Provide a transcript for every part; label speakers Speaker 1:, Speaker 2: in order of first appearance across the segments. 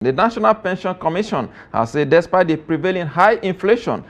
Speaker 1: The National Pension Commission has said despite the prevailing high inflation,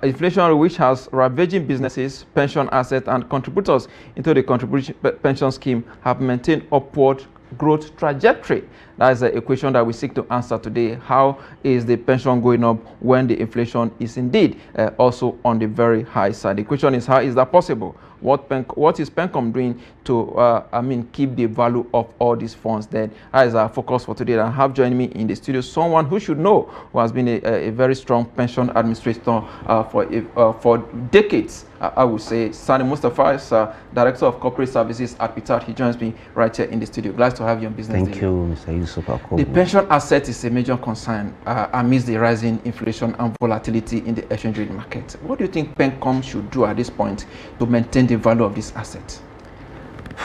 Speaker 1: inflation which has ravaging businesses, pension assets, and contributors into the Contributory Pension Scheme have maintained upward growth trajectory. That is a question that we seek to answer today. How is the pension going up when the inflation is indeed also on the very high side? The question is, how is that possible? What is PenCom doing to keep the value of all these funds? Then that is our focus for today. I have joining me in the studio someone who should know, who has been a very strong pension administrator for decades. I would say Sani Mustapha is Director of Corporate Services at PITAT. He joins me right here in the studio. Glad to have you on business.
Speaker 2: Thank you, Mr. Yusuf.
Speaker 1: The pension asset is a major concern amidst the rising inflation and volatility in the exchange rate market. What do you think PenCom should do at this point to maintain the value of this asset?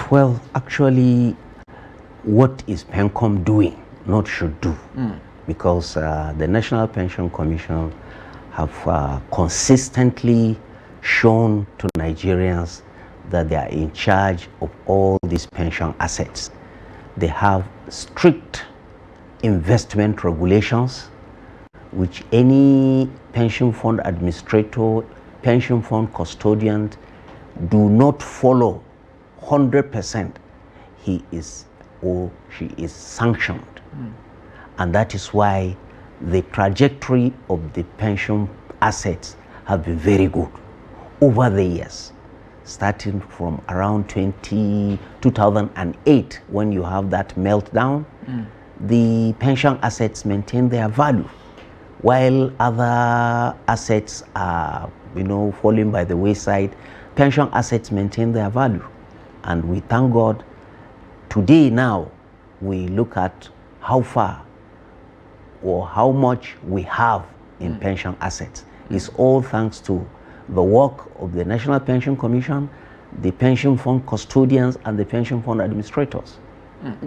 Speaker 2: Well, actually, what is PenCom doing, not should do? Because the National Pension Commission have consistently shown to Nigerians that they are in charge of all these pension assets. They have strict investment regulations, which any pension fund administrator, pension fund custodian do not follow 100%, he is or she is sanctioned. And that is why the trajectory of the pension assets have been very good over the years, starting from around 2008, when you have that meltdown. The pension assets maintain their value, while other assets are, falling by the wayside. Pension assets maintain their value, and we thank God. Today, now, we look at how far or how much we have in pension assets. It's all thanks to the work of the National Pension Commission, the pension fund custodians, and the pension fund administrators.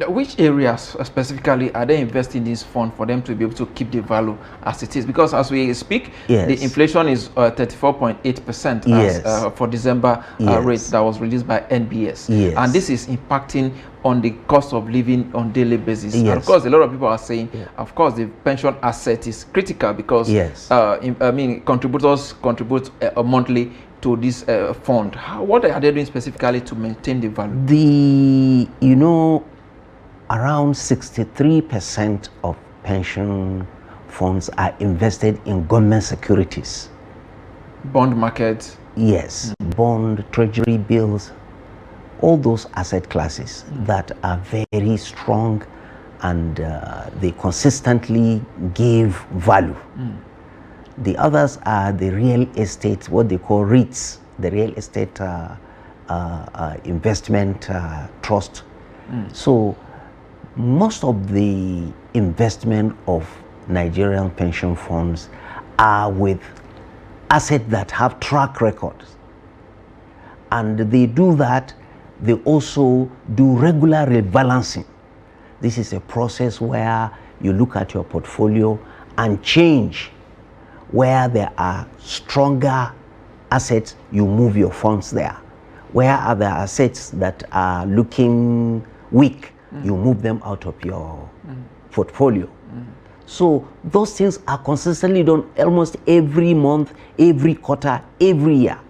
Speaker 1: Which areas specifically are they investing in this fund for them to be able to keep the value as it is? Because as we speak, the inflation is 34.8% for December rate that was released by NBS. And this is impacting on the cost of living on daily basis. And of course, a lot of people are saying, of course, the pension asset is critical because contributors contribute monthly to this fund. What are they doing specifically to maintain the value?
Speaker 2: Around 63% of pension funds are invested in government securities.
Speaker 1: Bond market?
Speaker 2: Yes, bond, treasury bills, all those asset classes that are very strong and they consistently give value. The others are the real estate, what they call REITs, the real estate investment trust. So most of the investment of Nigerian pension funds are with assets that have track records. And they do that. They also do regular rebalancing. This is a process where you look at your portfolio and change. Where there are stronger assets, you move your funds there. Where are there assets that are looking weak, you move them out of your portfolio. So those things are consistently done almost every month, every quarter, every year.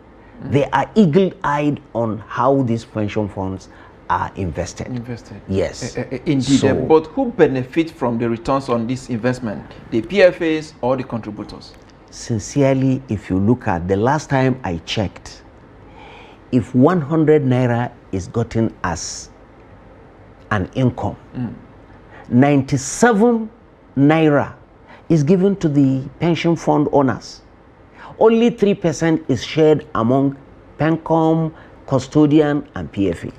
Speaker 2: They are eagle-eyed on how these pension funds are invested. Yes.
Speaker 1: Indeed. So, but who benefit from the returns on this investment? The PFAs or the contributors?
Speaker 2: Sincerely, if you look at the last time I checked, if 100 naira is gotten as an income, 97 naira is given to the pension fund owners. Only 3% is shared among PenCom, custodian, and PFA.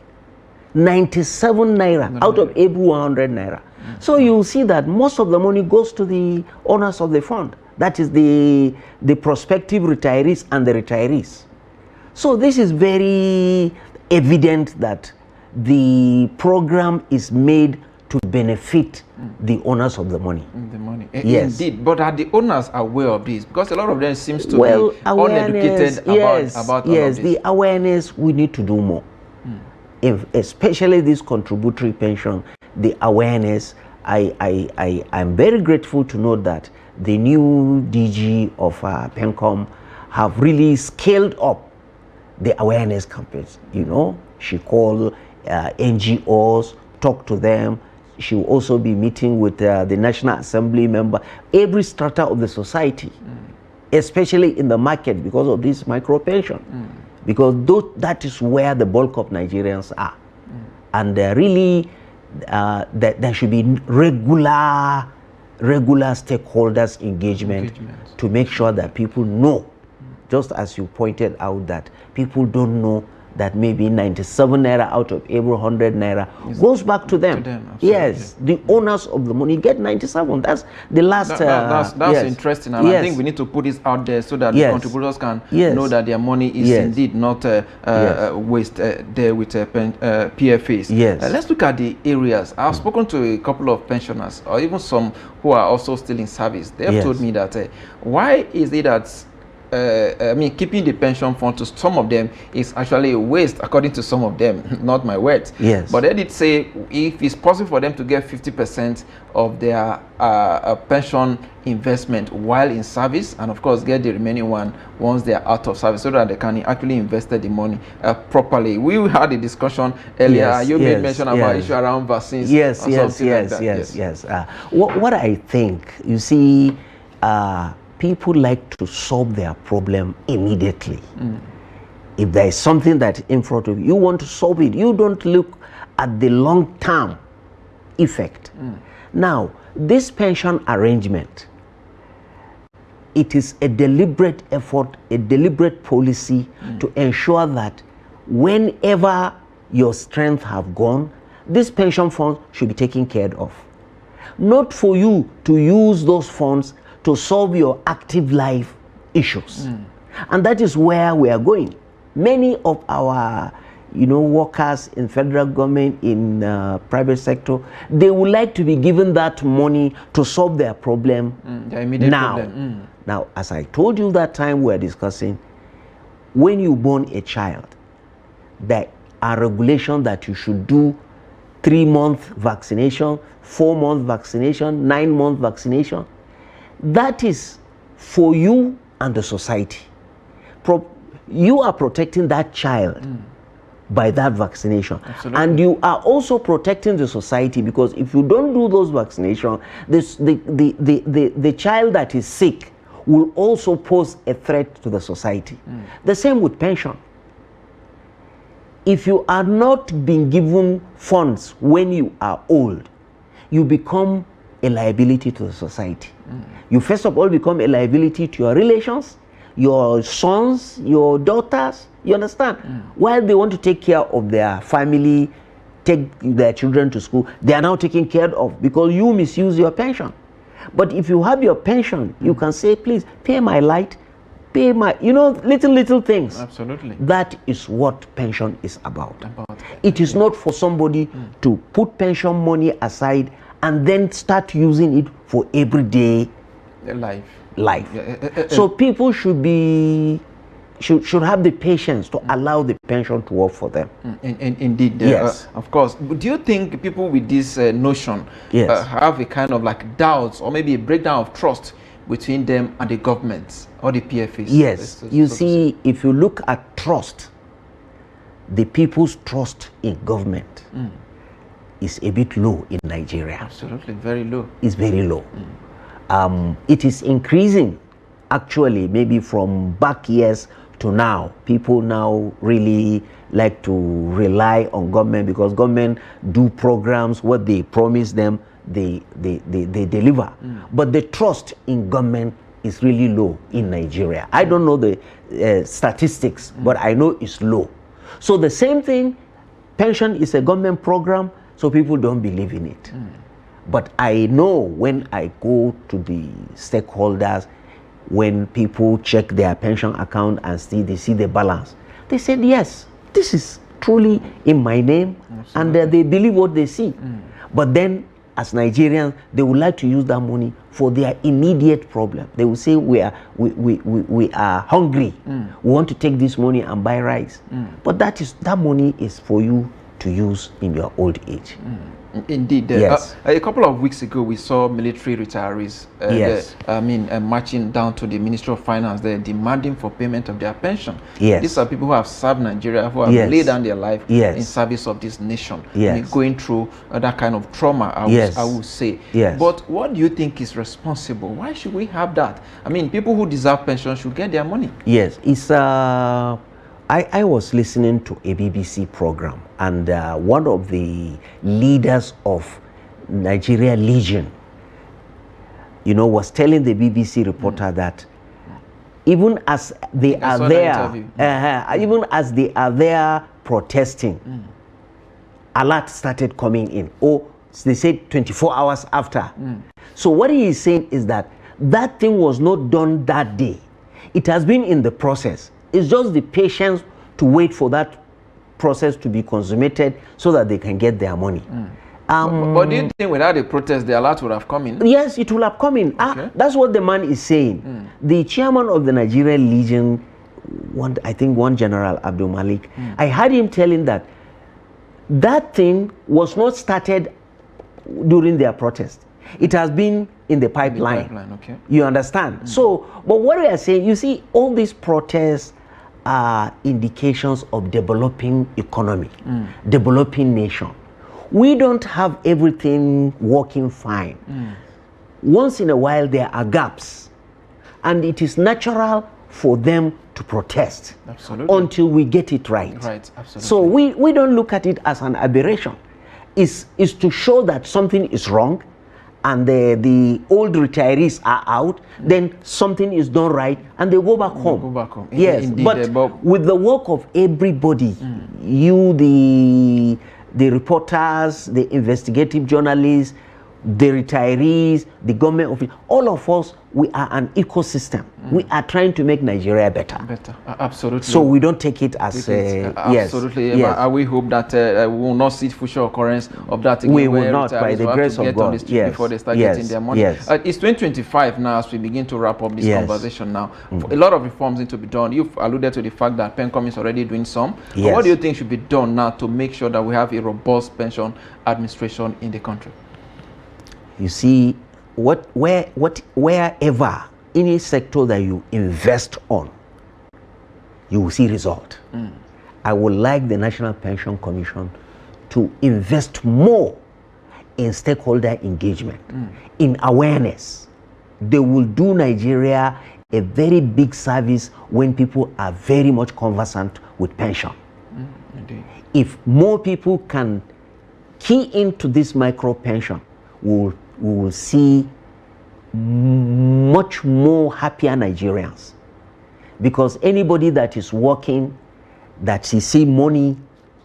Speaker 2: 97 naira out of every 100 naira. So you see that most of the money goes to the owners of the fund. That is the prospective retirees and the retirees. So this is very evident that the program is made to benefit the owners of the money.
Speaker 1: Yes. Indeed. But are the owners aware of this? Because a lot of them seems to be uneducated about all of this.
Speaker 2: The awareness, we need to do more. Especially this contributory pension, the awareness I'm very grateful to know that the new DG of PenCom have really scaled up the awareness campaigns. You know, she called NGOs, talked to them. She will also be meeting with the National Assembly member, every strata of the society, especially in the market because of this micro pension. Because that is where the bulk of Nigerians are. And really, there should be regular stakeholders engagement to make sure that people know, just as you pointed out, that people don't know that maybe 97 naira out of every 100 naira goes back to them. Yes, the owners of the money get 97. That's the last.
Speaker 1: That's
Speaker 2: yes.
Speaker 1: interesting, and I think we need to put this out there so that the contributors can know that their money is indeed not waste there with PFAs. Let's look at the areas. I've spoken to a couple of pensioners, or even some who are also still in service. They have told me that why is it that I mean, keeping the pension fund to some of them is actually a waste, according to some of them, not my words. But they did say if it's possible for them to get 50% of their pension investment while in service, and of course get the remaining one once they are out of service, so that they can actually invest the money properly. We had a discussion earlier. You made mention about issue around vaccines.
Speaker 2: What I think, you see, people like to solve their problem immediately. If there is something that's in front of you, you want to solve it. You don't look at the long-term effect. Now, this pension arrangement, it is a deliberate effort, a deliberate policy to ensure that whenever your strength have gone, this pension fund should be taken care of. Not for you to use those funds to solve your active life issues. And that is where we are going. Many of our workers in federal government, in private sector, they would like to be given that money to solve their problem now. Now, as I told you that time we were discussing, when you born a child, there are regulations that you should do 3-month vaccination, 4-month vaccination, 9-month vaccination. That is for you and the society. You are protecting that child by that vaccination. And you are also protecting the society, because if you don't do those vaccinations, the child that is sick will also pose a threat to the society. The same with pension. If you are not being given funds when you are old, you become a liability to the society. You first of all become a liability to your relations, your sons, your daughters, you understand? While they want to take care of their family, take their children to school, they are now taken care of because you misuse your pension. But if you have your pension, you can say, please pay my light, pay my, little things.
Speaker 1: Absolutely.
Speaker 2: That is what pension is about. It is not for somebody to put pension money aside and then start using it for everyday life. So people should have the patience to allow the pension to work for them.
Speaker 1: Indeed, of course. But do you think people with this notion have a kind of like doubts or maybe a breakdown of trust between them and the government or the PFAs?
Speaker 2: Yes. You see, if you look at trust, the people's trust in government is a bit low in Nigeria.
Speaker 1: Absolutely, very low.
Speaker 2: It's very low. It is increasing, actually, maybe from back years to now. People now really like to rely on government because government do programs, what they promise them, they deliver. But the trust in government is really low in Nigeria. I don't know the statistics, but I know it's low. So the same thing, pension is a government program, so people don't believe in it. But I know when I go to the stakeholders, when people check their pension account and they see the balance, they said, yes, this is truly in my name. Absolutely. And they believe what they see. But then, as Nigerians, they would like to use that money for their immediate problem. They will say, we are hungry. We want to take this money and buy rice. But that money is for you to use in your old age.
Speaker 1: Indeed.
Speaker 2: Yes.
Speaker 1: A couple of weeks ago, we saw military retirees marching down to the Ministry of Finance there, demanding for payment of their pension.
Speaker 2: Yes.
Speaker 1: These are people who have served Nigeria, who have laid down their life in service of this nation.
Speaker 2: Yes.
Speaker 1: Going through that kind of trauma, I would say.
Speaker 2: Yes.
Speaker 1: But what do you think is responsible? Why should we have that? I mean, people who deserve pension should get their money.
Speaker 2: Yes. It's I was listening to a BBC program, and one of the leaders of Nigeria Legion, was telling the BBC reporter that even as they are there, even as they are there protesting, alert started coming in. Oh, they said 24 hours after. So what he is saying is that thing was not done that day. It has been in the process. It's just the patience to wait for that process to be consummated so that they can get their money.
Speaker 1: But do you think without the protest, the alert would have come in?
Speaker 2: Yes, it will have come in. Okay. That's what the man is saying. The chairman of the Nigerian Legion, one General Abdul Malik, I heard him telling that thing was not started during their protest. It has been in the pipeline.
Speaker 1: Okay.
Speaker 2: You understand? So, but what we are saying, you see, all these protests are indications of developing economy, developing nation. We don't have everything working fine. Once in a while, there are gaps, and it is natural for them to protest.
Speaker 1: Absolutely.
Speaker 2: Until we get it right.
Speaker 1: Right, absolutely.
Speaker 2: So we don't look at it as an aberration. It's to show that something is wrong, and the old retirees are out, then something is done right, and they go back home.
Speaker 1: Go back home.
Speaker 2: Yes,
Speaker 1: Indeed,
Speaker 2: but with the work of everybody, you, the reporters, the investigative journalists, the retirees, the government officials, all of us, we are an ecosystem. We are trying to make Nigeria better.
Speaker 1: Absolutely.
Speaker 2: So we don't take it as
Speaker 1: absolutely.
Speaker 2: Yes.
Speaker 1: We hope that we will not see future occurrence of that again.
Speaker 2: We will not, by the grace of God.
Speaker 1: Before they start getting their money.
Speaker 2: Yes.
Speaker 1: It's 2025 now, as we begin to wrap up this conversation now. A lot of reforms need to be done. You've alluded to the fact that PenCom is already doing some.
Speaker 2: Yes.
Speaker 1: What do you think should be done now to make sure that we have a robust pension administration in the country?
Speaker 2: You see, wherever any sector that you invest on, you will see result. I would like the National Pension Commission to invest more in stakeholder engagement, in awareness. They will do Nigeria a very big service when people are very much conversant with pension.
Speaker 1: Indeed.
Speaker 2: If more people can key into this micro pension, we will see much more happier Nigerians, because anybody that is working, that he see money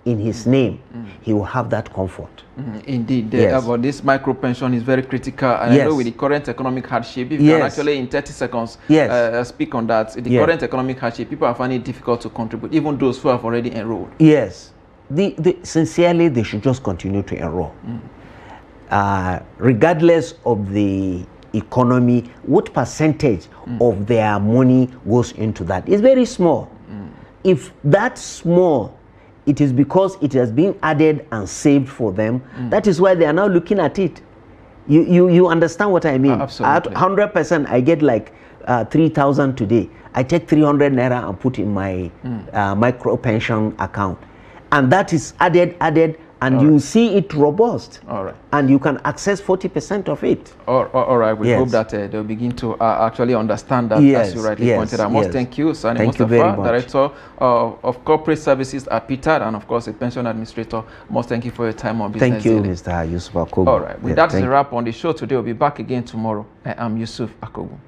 Speaker 2: in his name, he will have that comfort.
Speaker 1: Indeed,
Speaker 2: Yes.
Speaker 1: but this micro pension is very critical, and I know with the current economic hardship, if you can actually in 30 seconds speak on that, the current economic hardship, people are finding it difficult to contribute, even those who have already enrolled.
Speaker 2: Yes, sincerely, they should just continue to enroll. Regardless of the economy, what percentage of their money goes into that is very small. If that's small, it is because it has been added and saved for them. That is why they are now looking at it. You understand what I mean?
Speaker 1: Absolutely.
Speaker 2: At 100%, I get like 3,000 today. I take 300 naira and put in my micro pension account, and that is added, and you see it robust.
Speaker 1: All right.
Speaker 2: And you can access 40% of it.
Speaker 1: All right. We hope that they'll begin to actually understand that, as you rightly pointed out. I must thank you, Sani Mustapha, Director of Corporate Services at PITAD, and of course, a pension administrator. Most thank you for your time on Business
Speaker 2: Thank you,
Speaker 1: Daily.
Speaker 2: Mr. Yusuf Akogu.
Speaker 1: All right. That's a wrap on the show today. We'll be back again tomorrow. I am Yusuf Akogu.